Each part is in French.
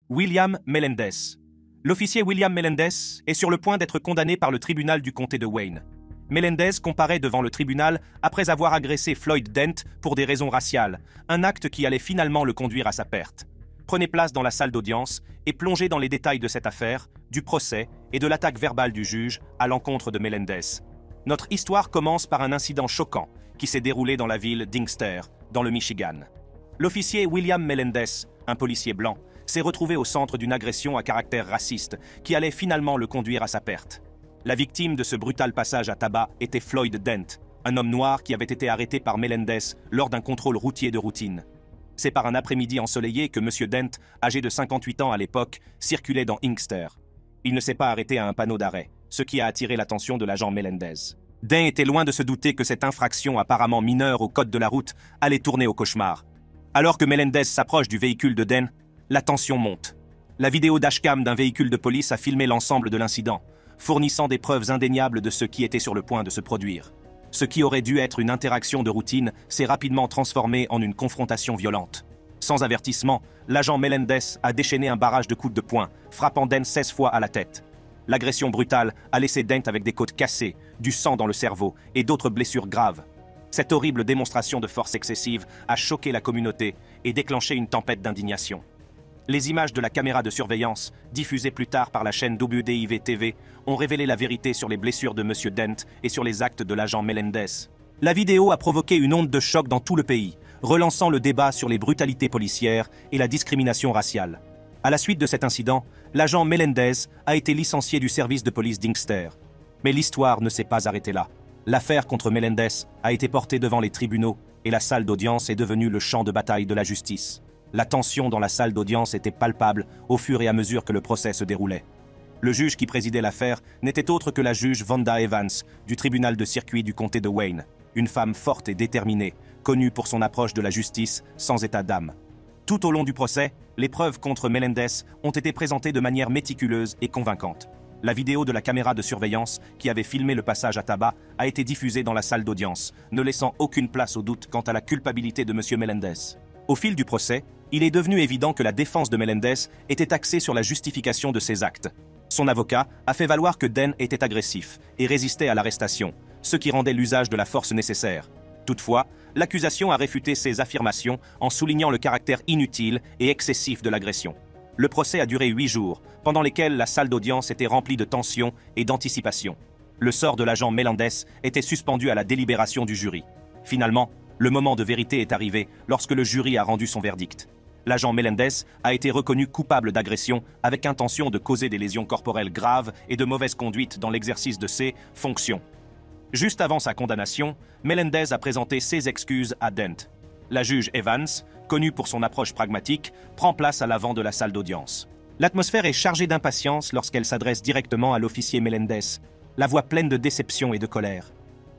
William Melendez. L'officier William Melendez est sur le point d'être condamné par le tribunal du comté de Wayne. Melendez comparaît devant le tribunal après avoir agressé Floyd Dent pour des raisons raciales, un acte qui allait finalement le conduire à sa perte. Prenez place dans la salle d'audience et plongez dans les détails de cette affaire, du procès et de l'attaque verbale du juge à l'encontre de Melendez. Notre histoire commence par un incident choquant qui s'est déroulé dans la ville d'Inkster, dans le Michigan. L'officier William Melendez, un policier blanc, s'est retrouvé au centre d'une agression à caractère raciste qui allait finalement le conduire à sa perte. La victime de ce brutal passage à tabac était Floyd Dent, un homme noir qui avait été arrêté par Melendez lors d'un contrôle routier de routine. C'est par un après-midi ensoleillé que M. Dent, âgé de 58 ans à l'époque, circulait dans Inkster. Il ne s'est pas arrêté à un panneau d'arrêt, ce qui a attiré l'attention de l'agent Melendez. Dent était loin de se douter que cette infraction apparemment mineure au code de la route allait tourner au cauchemar. Alors que Melendez s'approche du véhicule de Dent, la tension monte. La vidéo dashcam d'un véhicule de police a filmé l'ensemble de l'incident, fournissant des preuves indéniables de ce qui était sur le point de se produire. Ce qui aurait dû être une interaction de routine s'est rapidement transformé en une confrontation violente. Sans avertissement, l'agent Melendez a déchaîné un barrage de coups de poing, frappant Dent 16 fois à la tête. L'agression brutale a laissé Dent avec des côtes cassées, du sang dans le cerveau et d'autres blessures graves. Cette horrible démonstration de force excessive a choqué la communauté et déclenché une tempête d'indignation. Les images de la caméra de surveillance, diffusées plus tard par la chaîne WDIV-TV, ont révélé la vérité sur les blessures de M. Dent et sur les actes de l'agent Melendez. La vidéo a provoqué une onde de choc dans tout le pays, relançant le débat sur les brutalités policières et la discrimination raciale. À la suite de cet incident, l'agent Melendez a été licencié du service de police d'Inkster. Mais l'histoire ne s'est pas arrêtée là. L'affaire contre Melendez a été portée devant les tribunaux et la salle d'audience est devenue le champ de bataille de la justice. La tension dans la salle d'audience était palpable au fur et à mesure que le procès se déroulait. Le juge qui présidait l'affaire n'était autre que la juge Vonda Evans du tribunal de circuit du comté de Wayne, une femme forte et déterminée, connue pour son approche de la justice sans état d'âme. Tout au long du procès, les preuves contre Melendez ont été présentées de manière méticuleuse et convaincante. La vidéo de la caméra de surveillance qui avait filmé le passage à tabac a été diffusée dans la salle d'audience, ne laissant aucune place au doute quant à la culpabilité de M. Melendez. Au fil du procès, il est devenu évident que la défense de Melendez était axée sur la justification de ses actes. Son avocat a fait valoir que Dent était agressif et résistait à l'arrestation, ce qui rendait l'usage de la force nécessaire. Toutefois, l'accusation a réfuté ces affirmations en soulignant le caractère inutile et excessif de l'agression. Le procès a duré 8 jours, pendant lesquels la salle d'audience était remplie de tension et d'anticipation. Le sort de l'agent Melendez était suspendu à la délibération du jury. Finalement, le moment de vérité est arrivé lorsque le jury a rendu son verdict. L'agent Melendez a été reconnu coupable d'agression avec intention de causer des lésions corporelles graves et de mauvaise conduite dans l'exercice de ses fonctions. Juste avant sa condamnation, Melendez a présenté ses excuses à Dent. La juge Evans, connue pour son approche pragmatique, prend place à l'avant de la salle d'audience. L'atmosphère est chargée d'impatience lorsqu'elle s'adresse directement à l'officier Melendez, la voix pleine de déception et de colère.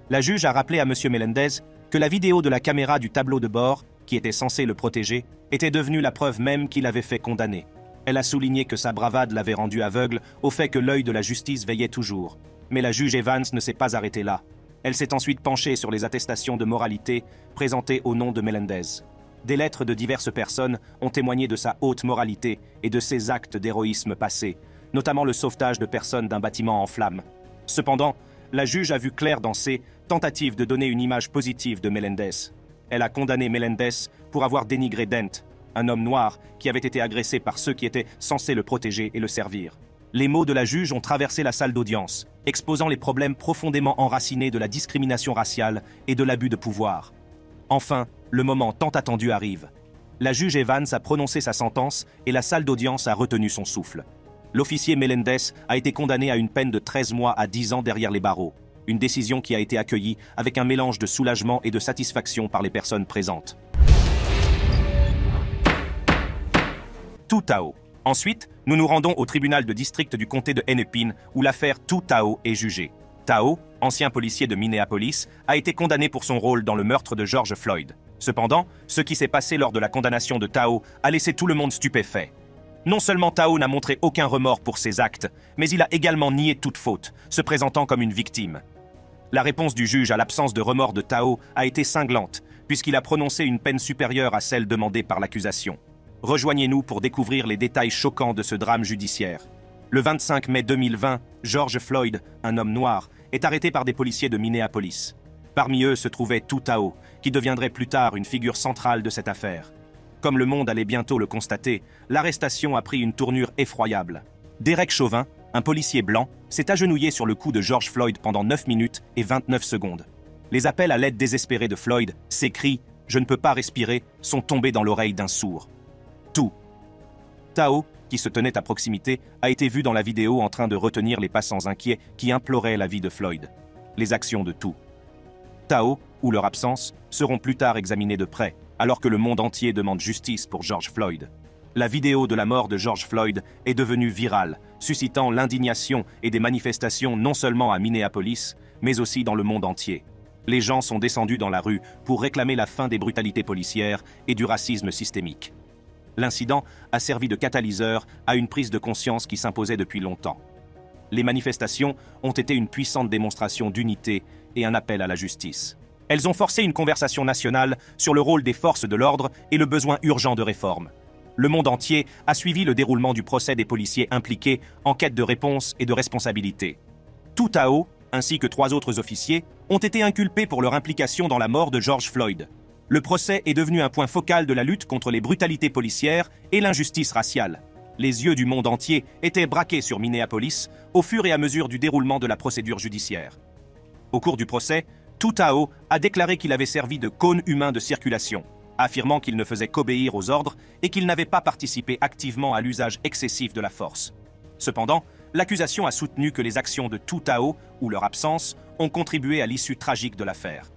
La juge a rappelé à M. Melendez que la vidéo de la caméra du tableau de bord, qui était censée le protéger, était devenue la preuve même qu'il avait fait condamner. Elle a souligné que sa bravade l'avait rendu aveugle au fait que l'œil de la justice veillait toujours. Mais la juge Evans ne s'est pas arrêtée là. Elle s'est ensuite penchée sur les attestations de moralité présentées au nom de Melendez. Des lettres de diverses personnes ont témoigné de sa haute moralité et de ses actes d'héroïsme passés, notamment le sauvetage de personnes d'un bâtiment en flammes. Cependant, la juge a vu clair dans ses tentatives de donner une image positive de Melendez. Elle a condamné Melendez pour avoir dénigré Dent, un homme noir qui avait été agressé par ceux qui étaient censés le protéger et le servir. Les mots de la juge ont traversé la salle d'audience, exposant les problèmes profondément enracinés de la discrimination raciale et de l'abus de pouvoir. Enfin, le moment tant attendu arrive. La juge Evans a prononcé sa sentence et la salle d'audience a retenu son souffle. L'officier Melendez a été condamné à une peine de 13 mois à 10 ans derrière les barreaux, une décision qui a été accueillie avec un mélange de soulagement et de satisfaction par les personnes présentes. Tout Tao. Ensuite, nous nous rendons au tribunal de district du comté de Hennepin où l'affaire Tout Tao est jugée. Tao, ancien policier de Minneapolis, a été condamné pour son rôle dans le meurtre de George Floyd. Cependant, ce qui s'est passé lors de la condamnation de Tao a laissé tout le monde stupéfait. Non seulement Tao n'a montré aucun remords pour ses actes, mais il a également nié toute faute, se présentant comme une victime. La réponse du juge à l'absence de remords de Tao a été cinglante, puisqu'il a prononcé une peine supérieure à celle demandée par l'accusation. Rejoignez-nous pour découvrir les détails choquants de ce drame judiciaire. Le 25 mai 2020, George Floyd, un homme noir, est arrêté par des policiers de Minneapolis. Parmi eux se trouvait Tu Tao, qui deviendrait plus tard une figure centrale de cette affaire. Comme le monde allait bientôt le constater, l'arrestation a pris une tournure effroyable. Derek Chauvin, un policier blanc, s'est agenouillé sur le cou de George Floyd pendant 9 minutes et 29 secondes. Les appels à l'aide désespérés de Floyd, ses cris « Je ne peux pas respirer » sont tombés dans l'oreille d'un sourd. Tu Tao, qui se tenait à proximité, a été vu dans la vidéo en train de retenir les passants inquiets qui imploraient la vie de Floyd. Les actions de Tu Tao, ou leur absence, seront plus tard examinées de près, alors que le monde entier demande justice pour George Floyd. La vidéo de la mort de George Floyd est devenue virale, suscitant l'indignation et des manifestations non seulement à Minneapolis, mais aussi dans le monde entier. Les gens sont descendus dans la rue pour réclamer la fin des brutalités policières et du racisme systémique. L'incident a servi de catalyseur à une prise de conscience qui s'imposait depuis longtemps. Les manifestations ont été une puissante démonstration d'unité et un appel à la justice. Elles ont forcé une conversation nationale sur le rôle des forces de l'ordre et le besoin urgent de réforme. Le monde entier a suivi le déroulement du procès des policiers impliqués en quête de réponse et de responsabilité. Tu Tao, ainsi que 3 autres officiers, ont été inculpés pour leur implication dans la mort de George Floyd. Le procès est devenu un point focal de la lutte contre les brutalités policières et l'injustice raciale. Les yeux du monde entier étaient braqués sur Minneapolis au fur et à mesure du déroulement de la procédure judiciaire. Au cours du procès, Tu Tao a déclaré qu'il avait servi de cône humain de circulation, affirmant qu'il ne faisait qu'obéir aux ordres et qu'il n'avait pas participé activement à l'usage excessif de la force. Cependant, l'accusation a soutenu que les actions de Tu Tao, ou leur absence, ont contribué à l'issue tragique de l'affaire.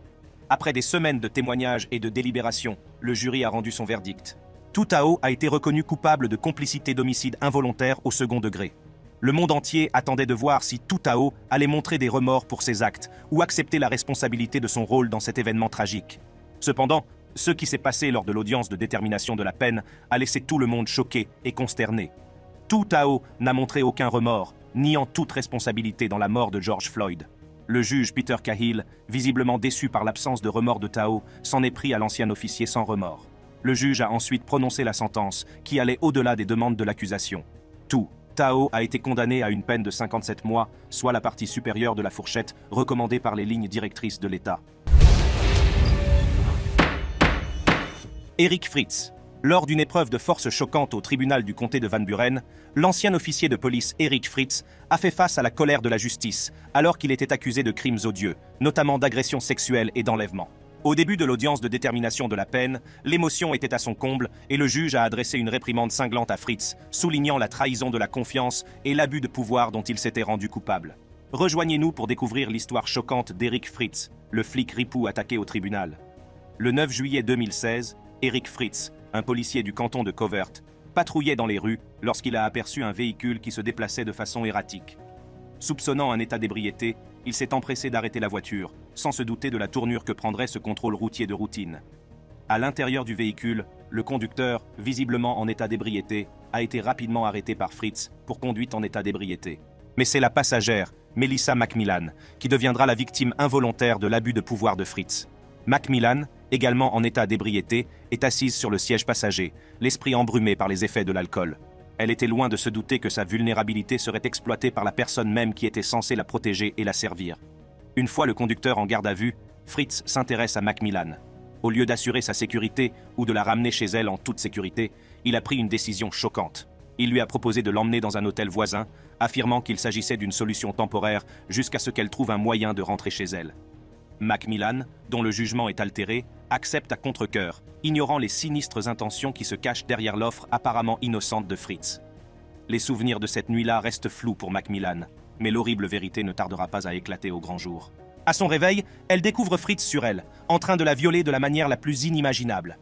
Après des semaines de témoignages et de délibérations, le jury a rendu son verdict. Tu Tao a été reconnu coupable de complicité d'homicide involontaire au second degré. Le monde entier attendait de voir si Tu Tao allait montrer des remords pour ses actes ou accepter la responsabilité de son rôle dans cet événement tragique. Cependant, ce qui s'est passé lors de l'audience de détermination de la peine a laissé tout le monde choqué et consterné. Tu Tao n'a montré aucun remords, niant toute responsabilité dans la mort de George Floyd. Le juge Peter Cahill, visiblement déçu par l'absence de remords de Tao, s'en est pris à l'ancien officier sans remords. Le juge a ensuite prononcé la sentence, qui allait au-delà des demandes de l'accusation. Tu Tao a été condamné à une peine de 57 mois, soit la partie supérieure de la fourchette recommandée par les lignes directrices de l'État. Eric Fritz. Lors d'une épreuve de force choquante au tribunal du comté de Van Buren, l'ancien officier de police Eric Fritz a fait face à la colère de la justice, alors qu'il était accusé de crimes odieux, notamment d'agressions sexuelles et d'enlèvement. Au début de l'audience de détermination de la peine, l'émotion était à son comble et le juge a adressé une réprimande cinglante à Fritz, soulignant la trahison de la confiance et l'abus de pouvoir dont il s'était rendu coupable. Rejoignez-nous pour découvrir l'histoire choquante d'Eric Fritz, le flic ripou attaqué au tribunal. Le 9 juillet 2016, Eric Fritz, un policier du canton de Covert, patrouillait dans les rues lorsqu'il a aperçu un véhicule qui se déplaçait de façon erratique. Soupçonnant un état d'ébriété, il s'est empressé d'arrêter la voiture, sans se douter de la tournure que prendrait ce contrôle routier de routine. À l'intérieur du véhicule, le conducteur, visiblement en état d'ébriété, a été rapidement arrêté par Fritz pour conduite en état d'ébriété. Mais c'est la passagère, Melissa McMillan, qui deviendra la victime involontaire de l'abus de pouvoir de Fritz. McMillan, également en état d'ébriété, est assise sur le siège passager, l'esprit embrumé par les effets de l'alcool. Elle était loin de se douter que sa vulnérabilité serait exploitée par la personne même qui était censée la protéger et la servir. Une fois le conducteur en garde à vue, Fritz s'intéresse à McMillan. Au lieu d'assurer sa sécurité ou de la ramener chez elle en toute sécurité, il a pris une décision choquante. Il lui a proposé de l'emmener dans un hôtel voisin, affirmant qu'il s'agissait d'une solution temporaire jusqu'à ce qu'elle trouve un moyen de rentrer chez elle. McMillan, dont le jugement est altéré, accepte à contre-cœur, ignorant les sinistres intentions qui se cachent derrière l'offre apparemment innocente de Fritz. Les souvenirs de cette nuit-là restent flous pour McMillan, mais l'horrible vérité ne tardera pas à éclater au grand jour. À son réveil, elle découvre Fritz sur elle, en train de la violer de la manière la plus inimaginable.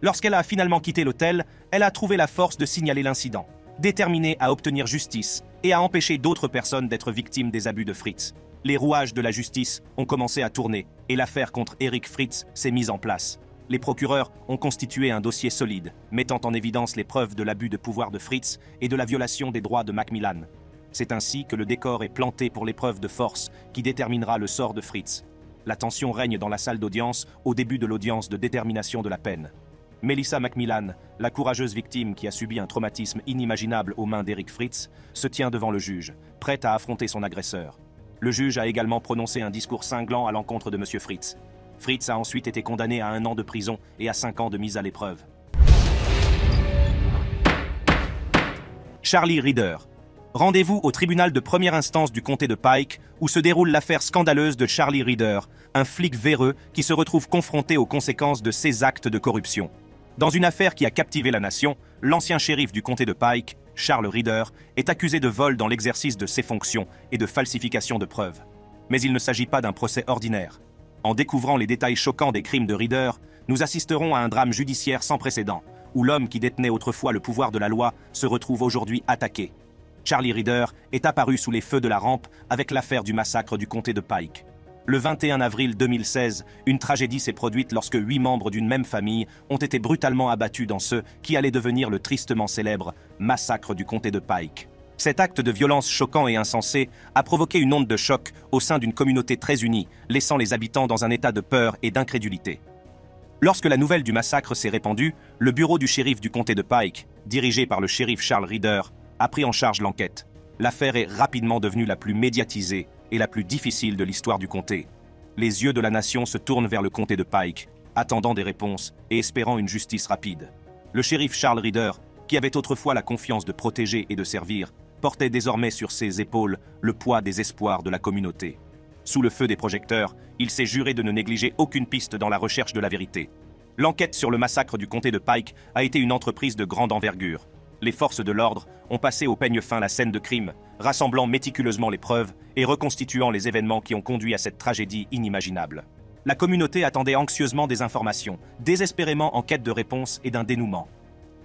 Lorsqu'elle a finalement quitté l'hôtel, elle a trouvé la force de signaler l'incident, déterminée à obtenir justice et à empêcher d'autres personnes d'être victimes des abus de Fritz. Les rouages de la justice ont commencé à tourner et l'affaire contre Eric Fritz s'est mise en place. Les procureurs ont constitué un dossier solide, mettant en évidence les preuves de l'abus de pouvoir de Fritz et de la violation des droits de McMillan. C'est ainsi que le décor est planté pour l'épreuve de force qui déterminera le sort de Fritz. La tension règne dans la salle d'audience au début de l'audience de détermination de la peine. Melissa Macmillan, la courageuse victime qui a subi un traumatisme inimaginable aux mains d'Eric Fritz, se tient devant le juge, prête à affronter son agresseur. Le juge a également prononcé un discours cinglant à l'encontre de M. Fritz. Fritz a ensuite été condamné à 1 an de prison et à 5 ans de mise à l'épreuve. Charlie Reader. Rendez-vous au tribunal de première instance du comté de Pike, où se déroule l'affaire scandaleuse de Charlie Reader, un flic véreux qui se retrouve confronté aux conséquences de ses actes de corruption. Dans une affaire qui a captivé la nation, l'ancien shérif du comté de Pike, Charles Reader, est accusé de vol dans l'exercice de ses fonctions et de falsification de preuves. Mais il ne s'agit pas d'un procès ordinaire. En découvrant les détails choquants des crimes de Reader, nous assisterons à un drame judiciaire sans précédent, où l'homme qui détenait autrefois le pouvoir de la loi se retrouve aujourd'hui attaqué. Charlie Reader est apparu sous les feux de la rampe avec l'affaire du massacre du comté de Pike. Le 21 avril 2016, une tragédie s'est produite lorsque 8 membres d'une même famille ont été brutalement abattus dans ce qui allait devenir le tristement célèbre massacre du comté de Pike. Cet acte de violence choquant et insensé a provoqué une onde de choc au sein d'une communauté très unie, laissant les habitants dans un état de peur et d'incrédulité. Lorsque la nouvelle du massacre s'est répandue, le bureau du shérif du comté de Pike, dirigé par le shérif Charles Reader, a pris en charge l'enquête. L'affaire est rapidement devenue la plus médiatisée et la plus difficile de l'histoire du comté. Les yeux de la nation se tournent vers le comté de Pike, attendant des réponses et espérant une justice rapide. Le shérif Charles Reader, qui avait autrefois la confiance de protéger et de servir, portait désormais sur ses épaules le poids des espoirs de la communauté. Sous le feu des projecteurs, il s'est juré de ne négliger aucune piste dans la recherche de la vérité. L'enquête sur le massacre du comté de Pike a été une entreprise de grande envergure. Les forces de l'ordre ont passé au peigne fin la scène de crime, rassemblant méticuleusement les preuves et reconstituant les événements qui ont conduit à cette tragédie inimaginable. La communauté attendait anxieusement des informations, désespérément en quête de réponses et d'un dénouement.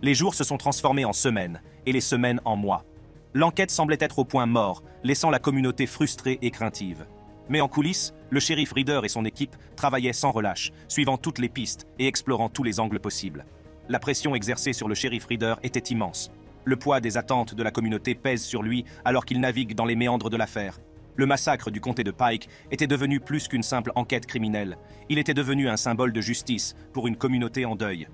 Les jours se sont transformés en semaines, et les semaines en mois. L'enquête semblait être au point mort, laissant la communauté frustrée et craintive. Mais en coulisses, le shérif Reader et son équipe travaillaient sans relâche, suivant toutes les pistes et explorant tous les angles possibles. La pression exercée sur le shérif Reader était immense. Le poids des attentes de la communauté pèse sur lui alors qu'il navigue dans les méandres de l'affaire. Le massacre du comté de Pike était devenu plus qu'une simple enquête criminelle. Il était devenu un symbole de justice pour une communauté en deuil.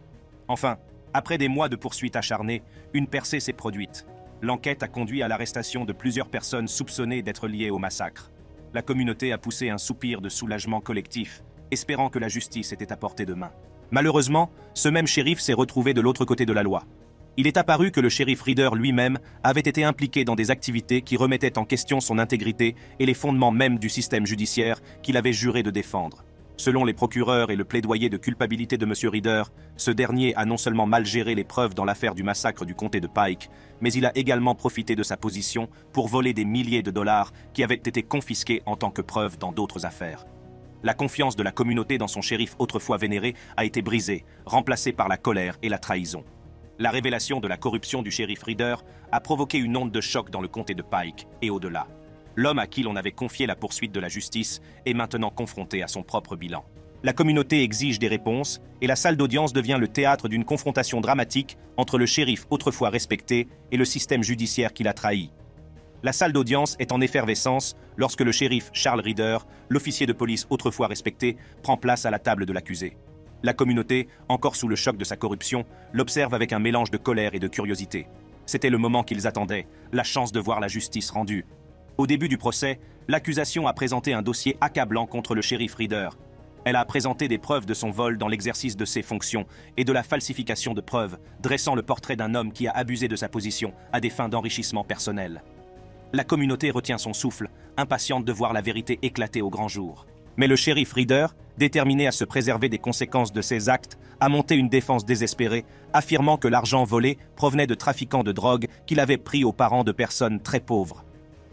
Enfin, après des mois de poursuites acharnées, une percée s'est produite. L'enquête a conduit à l'arrestation de plusieurs personnes soupçonnées d'être liées au massacre. La communauté a poussé un soupir de soulagement collectif, espérant que la justice était à portée de main. Malheureusement, ce même shérif s'est retrouvé de l'autre côté de la loi. Il est apparu que le shérif Reader lui-même avait été impliqué dans des activités qui remettaient en question son intégrité et les fondements même du système judiciaire qu'il avait juré de défendre. Selon les procureurs et le plaidoyer de culpabilité de M. Reader, ce dernier a non seulement mal géré les preuves dans l'affaire du massacre du comté de Pike, mais il a également profité de sa position pour voler des milliers de dollars qui avaient été confisqués en tant que preuve dans d'autres affaires. La confiance de la communauté dans son shérif autrefois vénéré a été brisée, remplacée par la colère et la trahison. La révélation de la corruption du shérif Reader a provoqué une onde de choc dans le comté de Pike et au-delà. L'homme à qui l'on avait confié la poursuite de la justice est maintenant confronté à son propre bilan. La communauté exige des réponses et la salle d'audience devient le théâtre d'une confrontation dramatique entre le shérif autrefois respecté et le système judiciaire qui l'a trahi. La salle d'audience est en effervescence lorsque le shérif Charles Reader, l'officier de police autrefois respecté, prend place à la table de l'accusé. La communauté, encore sous le choc de sa corruption, l'observe avec un mélange de colère et de curiosité. C'était le moment qu'ils attendaient, la chance de voir la justice rendue. Au début du procès, l'accusation a présenté un dossier accablant contre le shérif Reader. Elle a présenté des preuves de son vol dans l'exercice de ses fonctions et de la falsification de preuves, dressant le portrait d'un homme qui a abusé de sa position à des fins d'enrichissement personnel. La communauté retient son souffle, impatiente de voir la vérité éclater au grand jour. Mais le shérif Reader, déterminé à se préserver des conséquences de ses actes, a monté une défense désespérée, affirmant que l'argent volé provenait de trafiquants de drogue qu'il avait pris aux parents de personnes très pauvres.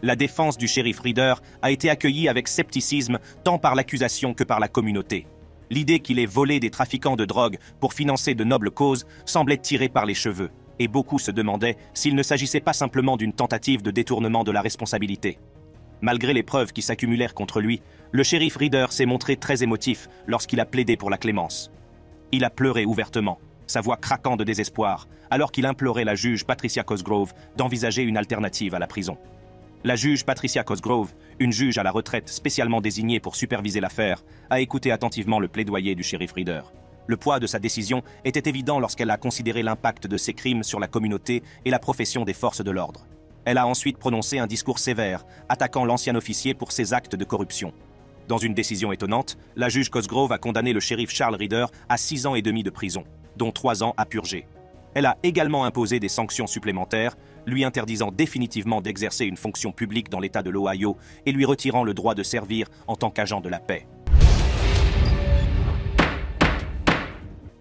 La défense du shérif Reader a été accueillie avec scepticisme tant par l'accusation que par la communauté. L'idée qu'il ait volé des trafiquants de drogue pour financer de nobles causes semblait tirée par les cheveux, et beaucoup se demandaient s'il ne s'agissait pas simplement d'une tentative de détournement de la responsabilité. Malgré les preuves qui s'accumulèrent contre lui, le shérif Reader s'est montré très émotif lorsqu'il a plaidé pour la clémence. Il a pleuré ouvertement, sa voix craquant de désespoir, alors qu'il implorait la juge Patricia Cosgrove d'envisager une alternative à la prison. La juge Patricia Cosgrove, une juge à la retraite spécialement désignée pour superviser l'affaire, a écouté attentivement le plaidoyer du shérif Reader. Le poids de sa décision était évident lorsqu'elle a considéré l'impact de ses crimes sur la communauté et la profession des forces de l'ordre. Elle a ensuite prononcé un discours sévère, attaquant l'ancien officier pour ses actes de corruption. Dans une décision étonnante, la juge Cosgrove a condamné le shérif Charles Reader à 6 ans et demi de prison, dont 3 ans à purger. Elle a également imposé des sanctions supplémentaires, lui interdisant définitivement d'exercer une fonction publique dans l'État de l'Ohio et lui retirant le droit de servir en tant qu'agent de la paix.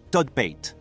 Todd Pate.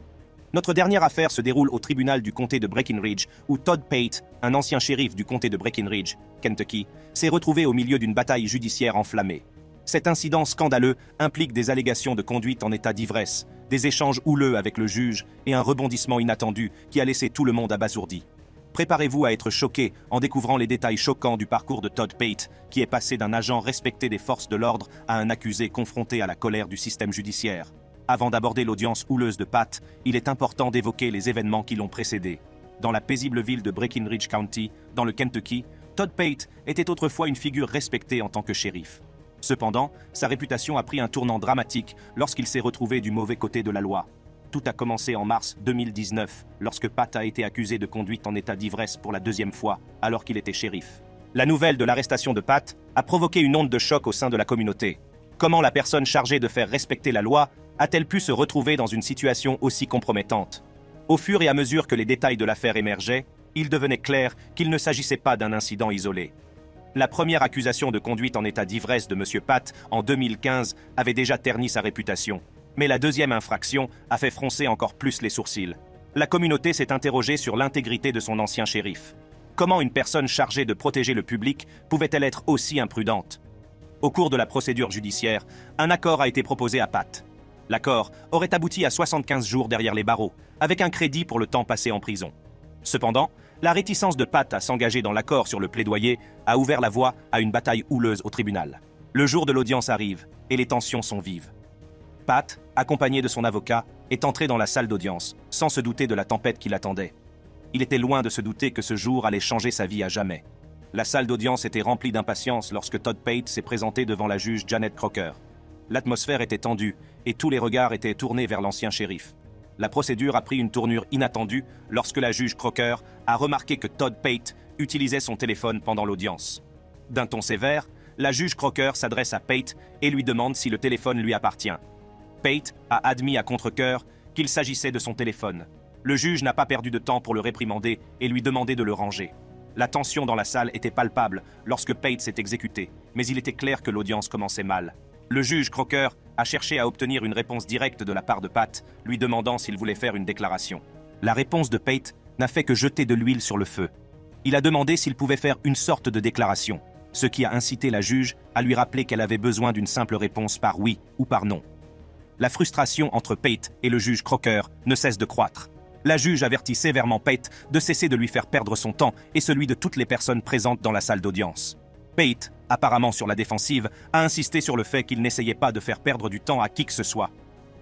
Notre dernière affaire se déroule au tribunal du comté de Breckinridge, où Todd Pate, un ancien shérif du comté de Breckinridge, Kentucky, s'est retrouvé au milieu d'une bataille judiciaire enflammée. Cet incident scandaleux implique des allégations de conduite en état d'ivresse, des échanges houleux avec le juge et un rebondissement inattendu qui a laissé tout le monde abasourdi. Préparez-vous à être choqué en découvrant les détails choquants du parcours de Todd Pate, qui est passé d'un agent respecté des forces de l'ordre à un accusé confronté à la colère du système judiciaire. Avant d'aborder l'audience houleuse de Pat, il est important d'évoquer les événements qui l'ont précédé. Dans la paisible ville de Breckinridge County, dans le Kentucky, Todd Pate était autrefois une figure respectée en tant que shérif. Cependant, sa réputation a pris un tournant dramatique lorsqu'il s'est retrouvé du mauvais côté de la loi. Tout a commencé en mars 2019, lorsque Pat a été accusé de conduite en état d'ivresse pour la 2e fois, alors qu'il était shérif. La nouvelle de l'arrestation de Pat a provoqué une onde de choc au sein de la communauté. Comment la personne chargée de faire respecter la loi a-t-elle pu se retrouver dans une situation aussi compromettante? Au fur et à mesure que les détails de l'affaire émergeaient, il devenait clair qu'il ne s'agissait pas d'un incident isolé. La première accusation de conduite en état d'ivresse de M. Pat en 2015 avait déjà terni sa réputation. Mais la deuxième infraction a fait froncer encore plus les sourcils. La communauté s'est interrogée sur l'intégrité de son ancien shérif. Comment une personne chargée de protéger le public pouvait-elle être aussi imprudente? Au cours de la procédure judiciaire, un accord a été proposé à Pat. L'accord aurait abouti à 75 jours derrière les barreaux, avec un crédit pour le temps passé en prison. Cependant, la réticence de Pat à s'engager dans l'accord sur le plaidoyer a ouvert la voie à une bataille houleuse au tribunal. Le jour de l'audience arrive, et les tensions sont vives. Pat, accompagné de son avocat, est entré dans la salle d'audience, sans se douter de la tempête qui l'attendait. Il était loin de se douter que ce jour allait changer sa vie à jamais. La salle d'audience était remplie d'impatience lorsque Todd Pate s'est présenté devant la juge Janet Crocker. L'atmosphère était tendue et tous les regards étaient tournés vers l'ancien shérif. La procédure a pris une tournure inattendue lorsque la juge Crocker a remarqué que Todd Pate utilisait son téléphone pendant l'audience. D'un ton sévère, la juge Crocker s'adresse à Pate et lui demande si le téléphone lui appartient. Pate a admis à contre-cœur qu'il s'agissait de son téléphone. Le juge n'a pas perdu de temps pour le réprimander et lui demander de le ranger. La tension dans la salle était palpable lorsque Pate s'est exécuté, mais il était clair que l'audience commençait mal. Le juge Crocker a cherché à obtenir une réponse directe de la part de Pat, lui demandant s'il voulait faire une déclaration. La réponse de Pate n'a fait que jeter de l'huile sur le feu. Il a demandé s'il pouvait faire une sorte de déclaration, ce qui a incité la juge à lui rappeler qu'elle avait besoin d'une simple réponse par oui ou par non. La frustration entre Pate et le juge Crocker ne cesse de croître. La juge avertit sévèrement Pate de cesser de lui faire perdre son temps et celui de toutes les personnes présentes dans la salle d'audience. Pate, apparemment sur la défensive, a insisté sur le fait qu'il n'essayait pas de faire perdre du temps à qui que ce soit.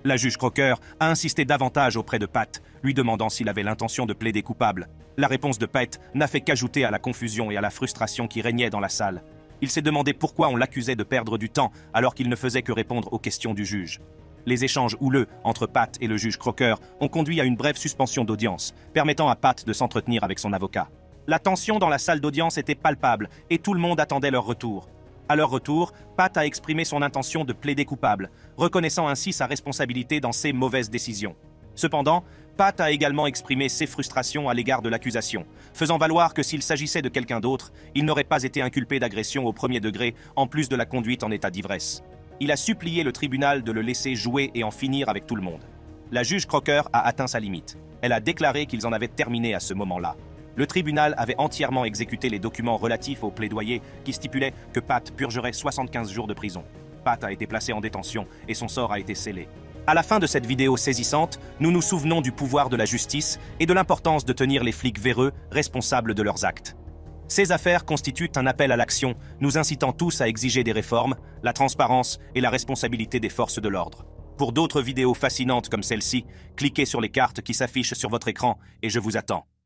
La juge Crocker a insisté davantage auprès de Pat, lui demandant s'il avait l'intention de plaider coupable. La réponse de Pate n'a fait qu'ajouter à la confusion et à la frustration qui régnait dans la salle. Il s'est demandé pourquoi on l'accusait de perdre du temps alors qu'il ne faisait que répondre aux questions du juge. Les échanges houleux entre Pat et le juge Crocker ont conduit à une brève suspension d'audience, permettant à Pat de s'entretenir avec son avocat. La tension dans la salle d'audience était palpable et tout le monde attendait leur retour. À leur retour, Pat a exprimé son intention de plaider coupable, reconnaissant ainsi sa responsabilité dans ses mauvaises décisions. Cependant, Pat a également exprimé ses frustrations à l'égard de l'accusation, faisant valoir que s'il s'agissait de quelqu'un d'autre, il n'aurait pas été inculpé d'agression au premier degré en plus de la conduite en état d'ivresse. Il a supplié le tribunal de le laisser jouer et en finir avec tout le monde. La juge Crocker a atteint sa limite. Elle a déclaré qu'ils en avaient terminé à ce moment-là. Le tribunal avait entièrement exécuté les documents relatifs au plaidoyer qui stipulaient que Pat purgerait 75 jours de prison. Pat a été placé en détention et son sort a été scellé. À la fin de cette vidéo saisissante, nous nous souvenons du pouvoir de la justice et de l'importance de tenir les flics véreux responsables de leurs actes. Ces affaires constituent un appel à l'action, nous incitant tous à exiger des réformes, la transparence et la responsabilité des forces de l'ordre. Pour d'autres vidéos fascinantes comme celle-ci, cliquez sur les cartes qui s'affichent sur votre écran et je vous attends.